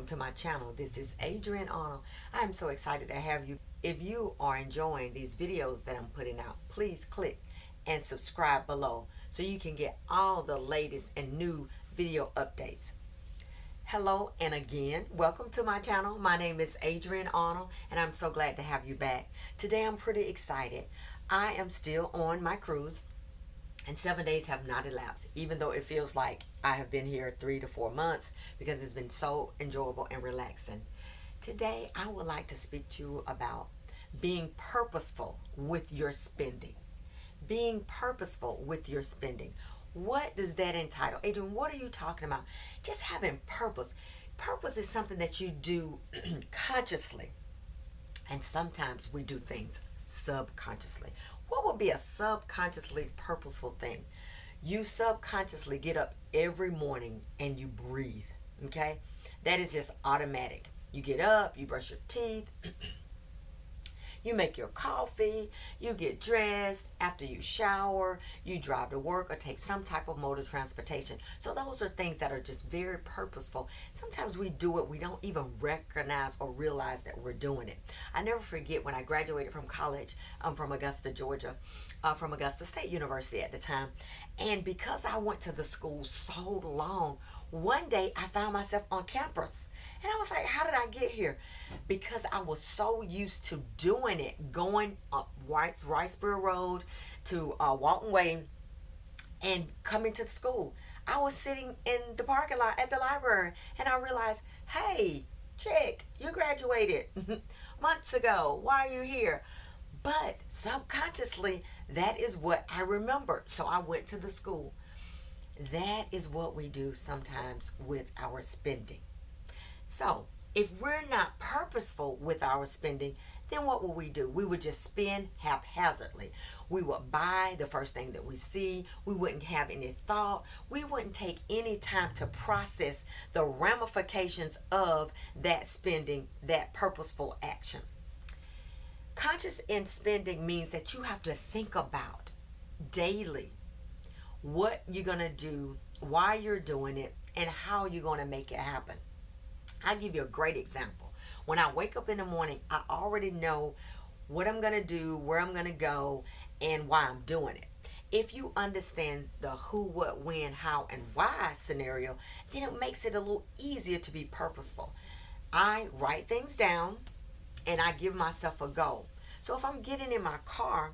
welcome to my channel. This is Adrian Arnold. I am so excited to have you. If you are enjoying these videos that I'm putting out, please click and subscribe below so you can get all the latest and new video updates. Hello and again, welcome to my channel. My name is Adrian Arnold and I'm so glad to have you back. Today I'm pretty excited. I am still on my cruise and 7 days have not elapsed, even though it feels like I have been here 3 to 4 months because it's been so enjoyable and relaxing. Today, I would like to speak to you about being purposeful with your spending. Being purposeful with your spending. What does that entitle? Adrian, what are you talking about? Just having purpose. Purpose is something that you do consciously. And sometimes we do things subconsciously. What would be a subconsciously purposeful thing? You subconsciously get up every morning and you breathe, okay? That is just automatic. You get up, you brush your teeth, you make your coffee, you get dressed, after you shower, you drive to work or take some type of mode of transportation. So those are things that are just very purposeful. Sometimes we do it, we don't even recognize or realize that we're doing it. I never forget when I graduated from college, from Augusta, Georgia, from Augusta State University at the time. And because I went to the school so long, one day I found myself on campus. And I was like, how did I get here? Because I was so used to doing it, going up Riceboro Road to Walton Way and coming to the school. I was sitting in the parking lot at the library and I realized, hey, chick, you graduated months ago. Why are you here? But subconsciously, that is what I remembered. So I went to the school. That is what we do sometimes with our spending. So if we're not purposeful with our spending, then what will we do? We would just spend haphazardly. We would buy the first thing that we see. We wouldn't have any thought. We wouldn't take any time to process the ramifications of that spending, that purposeful action. Conscious in spending means that you have to think about daily what you're going to do, why you're doing it, and how you're going to make it happen. I'll give you a great example. When I wake up in the morning, I already know what I'm going to do, where I'm going to go, and why I'm doing it. If you understand the who, what, when, how, and why scenario, then it makes it a little easier to be purposeful. I write things down and I give myself a goal. So if I'm getting in my car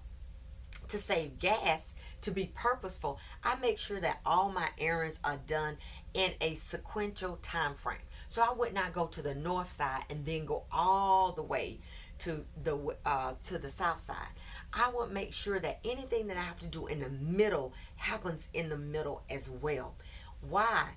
to save gas, to be purposeful, I make sure that all my errands are done in a sequential time frame. So I would not go to the north side and then go all the way to the south side. I would make sure that anything that I have to do in the middle happens in the middle as well. Why?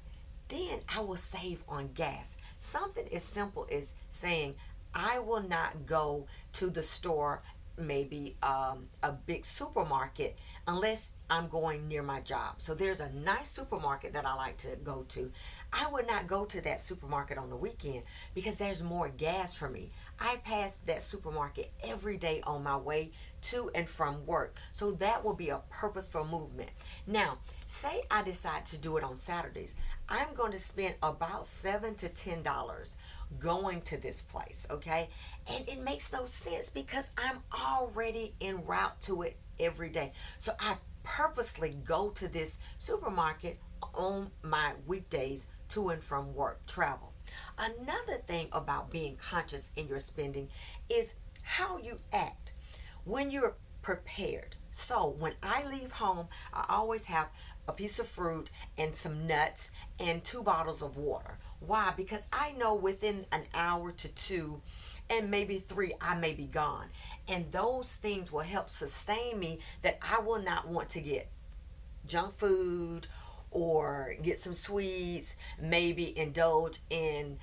Then I will save on gas. Something as simple as saying, I will not go to the store, maybe a big supermarket, unless I'm going near my job. So there's a nice supermarket that I like to go to. I would not go to that supermarket on the weekend because there's more gas for me. I pass that supermarket every day on my way to and from work. So that will be a purposeful movement. Now, say I decide to do it on Saturdays. I'm going to spend about $7 to $10 going to this place, okay? And it makes no sense because I'm already en route to it every day. So I purposely go to this supermarket on my weekdays to and from work, travel. Another thing about being conscious in your spending is how you act when you're prepared. So when I leave home, I always have a piece of fruit and some nuts and 2 bottles of water. Why? Because I know within an hour to 2 and maybe 3, I may be gone. And those things will help sustain me, that I will not want to get junk food or get some sweets, maybe indulge in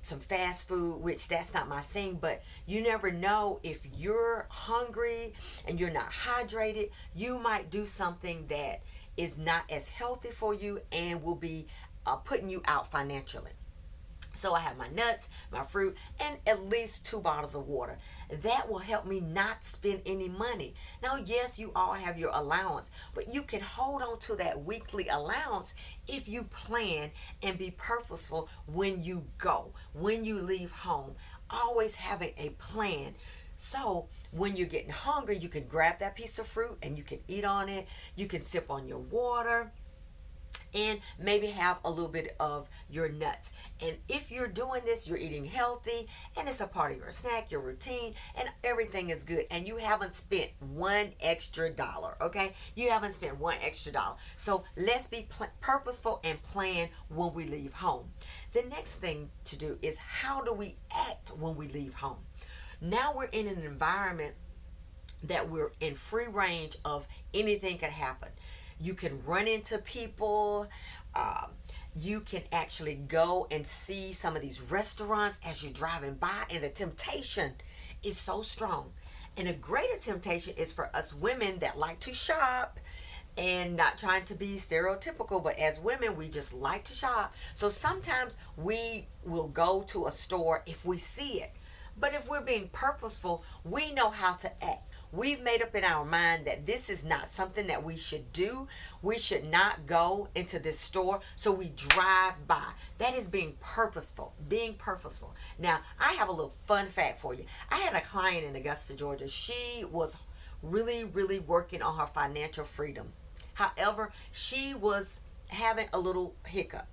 some fast food, which that's not my thing. But you never know, if you're hungry and you're not hydrated, you might do something that is not as healthy for you and will be putting you out financially. So I have my nuts, my fruit, and at least 2 bottles of water. That will help me not spend any money. Now, yes, you all have your allowance, but you can hold on to that weekly allowance if you plan and be purposeful when you go, when you leave home. Always having a plan. So when you're getting hungry, you can grab that piece of fruit and you can eat on it. You can sip on your water and maybe have a little bit of your nuts. And if you're doing this, you're eating healthy and it's a part of your snack, your routine, and everything is good. And you haven't spent one extra dollar, okay? You haven't spent one extra dollar. So let's be purposeful and plan when we leave home. The next thing to do is, how do we act when we leave home? Now we're in an environment that we're in free range of anything could happen. You can run into people. You can actually go and see some of these restaurants as you're driving by, and the temptation is so strong. And a greater temptation is for us women that like to shop, and not trying to be stereotypical, but as women, we just like to shop. So sometimes we will go to a store if we see it. But if we're being purposeful, we know how to act. We've made up in our mind that this is not something that we should do. We should not go into this store, so we drive by. That is being purposeful, being purposeful. Now, I have a little fun fact for you. I had a client in Augusta, Georgia. She was really, really working on her financial freedom. However, she was having a little hiccup.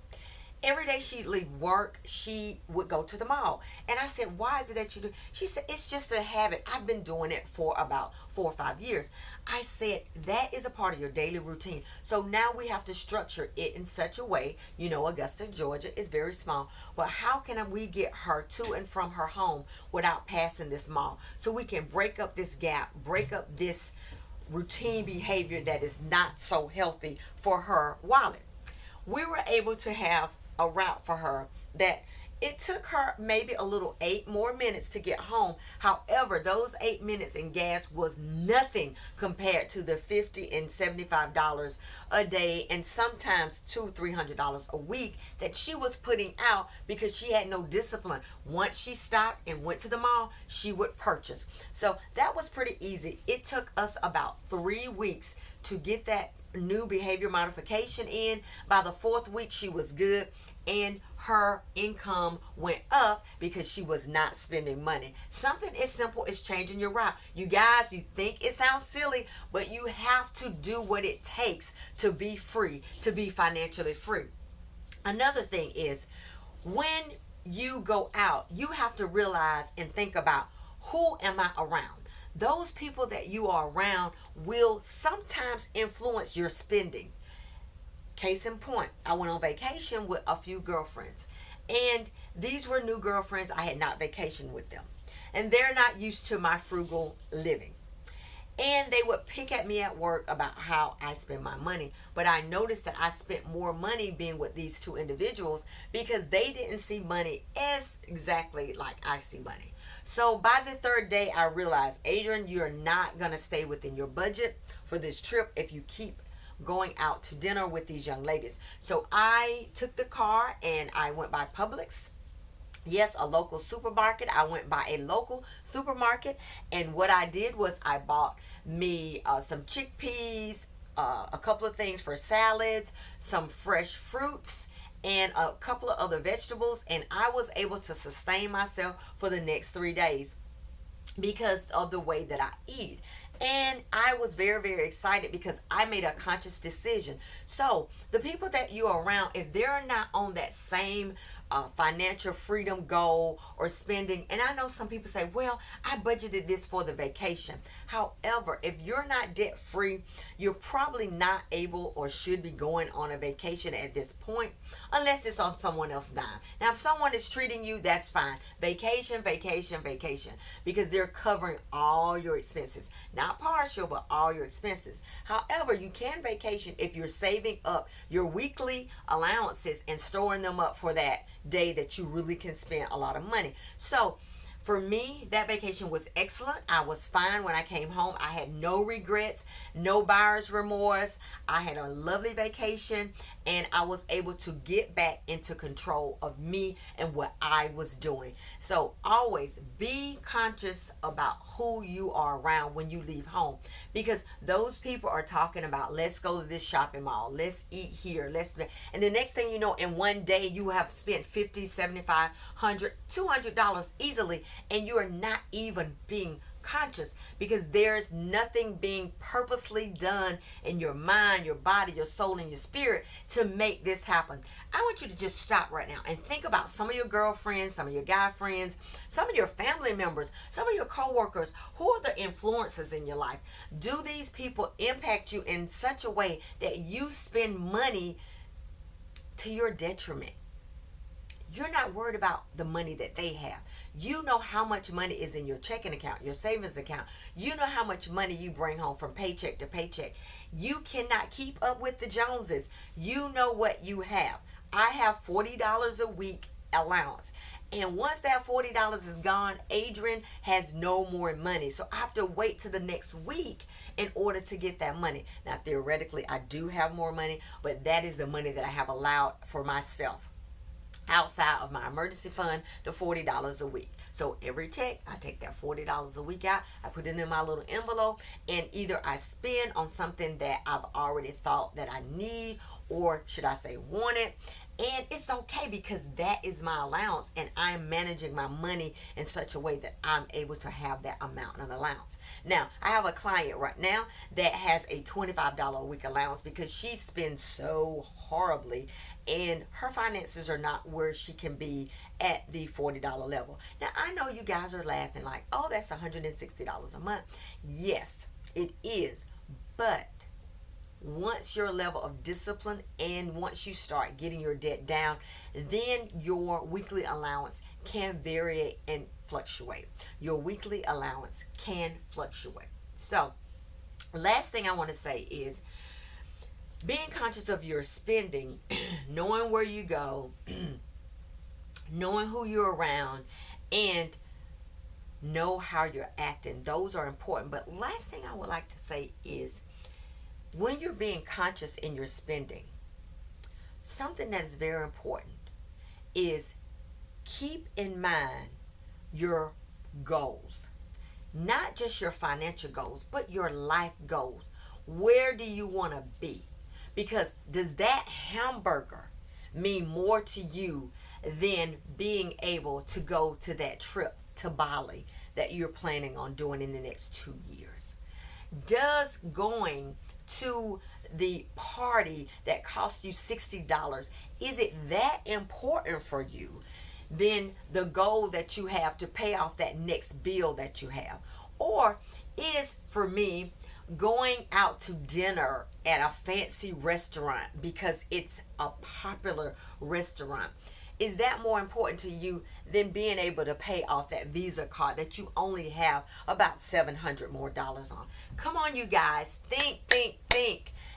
Every day she'd leave work, she would go to the mall. And I said, why is it that you do? She said, it's just a habit. I've been doing it for about 4 or 5 years. I said, that is a part of your daily routine. So now we have to structure it in such a way. You know, Augusta, Georgia is very small. But how can we get her to and from her home without passing this mall? So we can break up this gap, break up this routine behavior that is not so healthy for her wallet. We were able to have a route for her that it took her maybe a little 8 more minutes to get home. However, those 8 minutes in gas was nothing compared to the $50 and $75 a day, and sometimes $200-300 a week that she was putting out because she had no discipline. Once she stopped and went to the mall, she would purchase. So that was pretty easy. It took us about 3 weeks to get that new behavior modification in. By the 4th week, she was good, and her income went up because she was not spending money. Something as simple as changing your route. You guys, you think it sounds silly, but you have to do what it takes to be free, to be financially free. Another thing is, when you go out, you have to realize and think about, who am I around? Those people that you are around will sometimes influence your spending. Case in point, I went on vacation with a few girlfriends, and these were new girlfriends. I had not vacationed with them, and they're not used to my frugal living. And they would pick at me at work about how I spend my money. But I noticed that I spent more money being with these 2 individuals because they didn't see money as exactly like I see money. So by the 3rd day, I realized, Adrian, you're not going to stay within your budget for this trip if you keep going out to dinner with these young ladies. So I took the car and I went by Publix. Yes, a local supermarket. I went by a local supermarket, and what I did was I bought me some chickpeas, a couple of things for salads, some fresh fruits, and a couple of other vegetables, and I was able to sustain myself for the next 3 days because of the way that I eat. And I was very, very excited because I made a conscious decision. So the people that you're around, if they're not on that same financial freedom goal or spending, and I know some people say, well, I budgeted this for the vacation. However, if you're not debt free, you're probably not able or should be going on a vacation at this point, unless it's on someone else's dime. Now, if someone is treating you, that's fine. Vacation, vacation, vacation, because they're covering all your expenses. Not partial, but all your expenses. However, you can vacation if you're saving up your weekly allowances and storing them up for that day that you really can spend a lot of money. So For me, that vacation was excellent. I was fine when I came home. I had no regrets, no buyer's remorse. I had a lovely vacation, and I was able to get back into control of me and what I was doing. So always be conscious about who you are around when you leave home, because those people are talking about, let's go to this shopping mall, let's eat here, and the next thing you know, in one day you have spent 50, 75, 100, $200 easily, and you are not even being conscious, because there's nothing being purposely done in your mind, your body, your soul, and your spirit to make this happen. I want you to just stop right now and think about some of your girlfriends, some of your guy friends, some of your family members, some of your coworkers. Who are the influences in your life? Do these people impact you in such a way that you spend money to your detriment? You're not worried about the money that they have. You know how much money is in your checking account, your savings account. You know how much money you bring home from paycheck to paycheck. You cannot keep up with the Joneses. You know what you have. I have $40 a week allowance. And once that $40 is gone, Adrian has no more money. So I have to wait till the next week in order to get that money. Now, theoretically, I do have more money, but that is the money that I have allowed for myself outside of my emergency fund, the $40 a week. So every check, I take that $40 a week out, I put it in my little envelope, and either I spend on something that I've already thought that I need, or should I say want it. And it's okay, because that is my allowance, and I'm managing my money in such a way that I'm able to have that amount of allowance. Now, I have a client right now that has a $25 a week allowance because she spends so horribly, and her finances are not where she can be at the $40 level. Now, I know you guys are laughing like, oh, that's $160 a month. Yes, it is. But once your level of discipline, and once you start getting your debt down, then your weekly allowance can vary and fluctuate. Your weekly allowance can fluctuate. So, last thing I want to say is being conscious of your spending, knowing where you go, knowing who you're around, and know how you're acting. Those are important. But last thing I would like to say is, when you're being conscious in your spending, something that is very important is keep in mind your goals. Not just your financial goals, but your life goals. Where do you want to be? Because does that hamburger mean more to you than being able to go to that trip to Bali that you're planning on doing in the next 2 years? Does going to the party that costs you $60, is it that important for you than the goal that you have to pay off that next bill that you have? Or is, for me, going out to dinner at a fancy restaurant because it's a popular restaurant, is that more important to you than being able to pay off that Visa card that you only have about $700 more on? Come on, you guys. Think.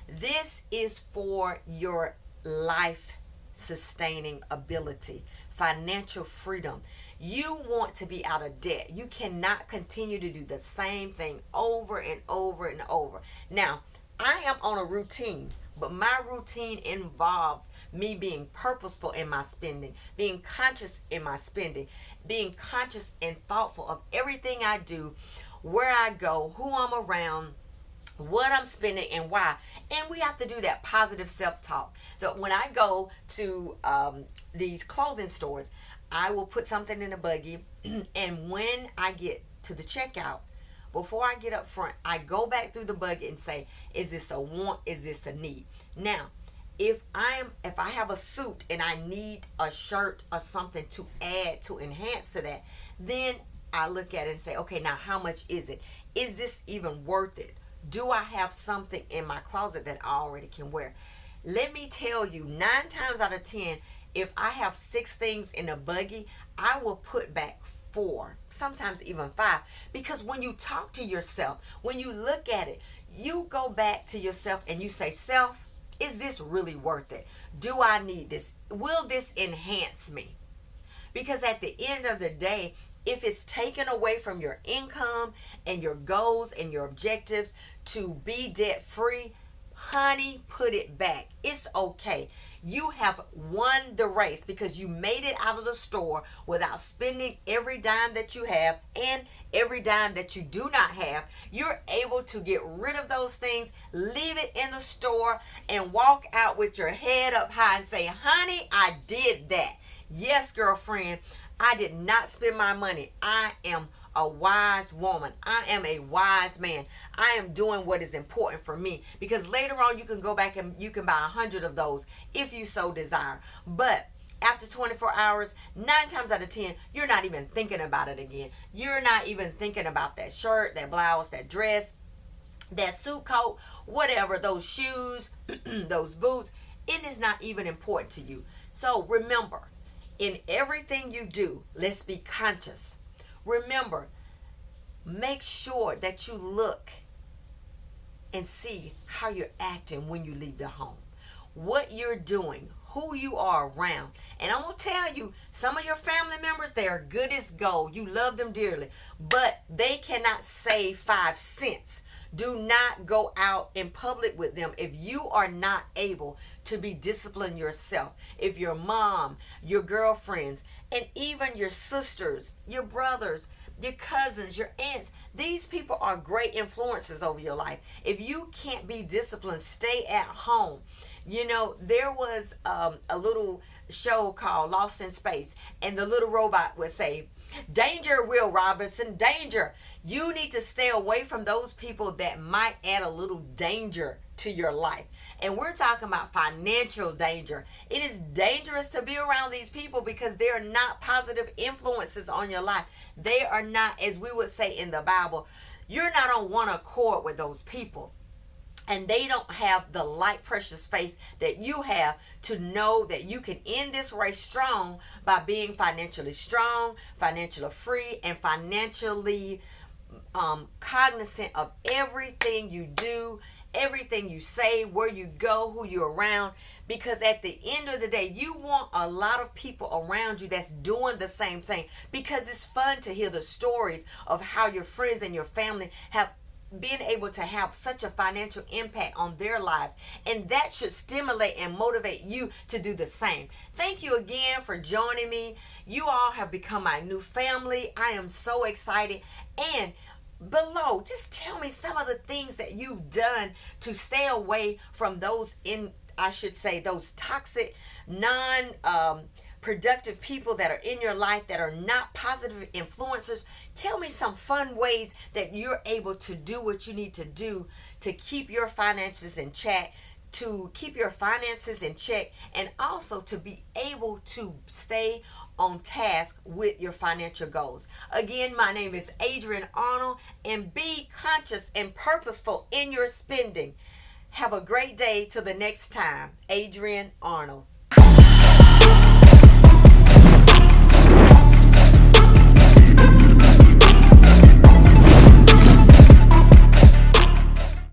This is for your life sustaining ability, financial freedom. You want to be out of debt. You cannot continue to do the same thing over and over and over. Now, I am on a routine, but my routine involves me being purposeful in my spending, being conscious in my spending, being conscious and thoughtful of everything I do, where I go, who I'm around, what I'm spending, and why. And we have to do that positive self-talk. So when I go to these clothing stores, I will put something in a buggy, and when I get to the checkout, before I get up front, I go back through the buggy and say, is this a want? Is this a need? Now, if I have a suit and I need a shirt or something to add, to enhance to that, then I look at it and say, okay, now how much is it? Is this even worth it? Do I have something in my closet that I already can wear? Let me tell you, 9 times out of 10, if I have 6 things in a buggy, I will put back 4, sometimes even 5. Because when you talk to yourself, when you look at it, you go back to yourself and you say, self, is this really worth it? Do I need this? Will this enhance me? Because at the end of the day, If it's taken away from your income and your goals and your objectives to be debt free, honey, put it back. It's okay. You have won the race because you made it out of the store without spending every dime that you have and every dime that you do not have. You're able to get rid of those things, leave it in the store, and walk out with your head up high and say, honey, I did that. Yes, girlfriend, I did not spend my money. I am a wise woman. I am a wise man. I am doing what is important for me, because later on you can go back and you can buy 100 of those if you so desire. But after 24 hours, 9 times out of 10, you're not even thinking about it again. You're not even thinking about that shirt, that blouse, that dress, that suit coat, whatever, those shoes, those boots. It is not even important to you. So remember, in everything you do, let's be conscious. Remember, make sure that you look and see how you're acting when you leave the home, what you're doing, who you are around. And I'm going to tell you, some of your family members, they are good as gold. You love them dearly, but they cannot save 5 cents. Do not go out in public with them if you are not able to be disciplined yourself. If your mom, your girlfriends, and even your sisters, your brothers, your cousins, your aunts, these people are great influences over your life. If you can't be disciplined, stay at home. You know, there was a little show called Lost in Space, and the little robot would say, danger, Will Robinson, danger. You need to stay away from those people that might add a little danger to your life. And we're talking about financial danger. It is dangerous to be around these people because they are not positive influences on your life. They are not, as we would say in the Bible, you're not on one accord with those people. And they don't have the light, precious faith that you have to know that you can end this race strong by being financially strong, financially free, and financially cognizant of everything you do, everything you say, where you go, who you're around. Because at the end of the day, you want a lot of people around you that's doing the same thing, because it's fun to hear the stories of how your friends and your family have been able to have such a financial impact on their lives, and that should stimulate and motivate you to do the same. Thank you again for joining me. You all have become my new family. I am so excited. And below, just tell me some of the things that you've done to stay away from those those toxic, productive people that are in your life that are not positive influencers. Tell me some fun ways that you're able to do what you need to do to keep your finances in check, and also to be able to stay on task with your financial goals. Again, my name is Adrian Arnold, and be conscious and purposeful in your spending. Have a great day till the next time. Adrian Arnold.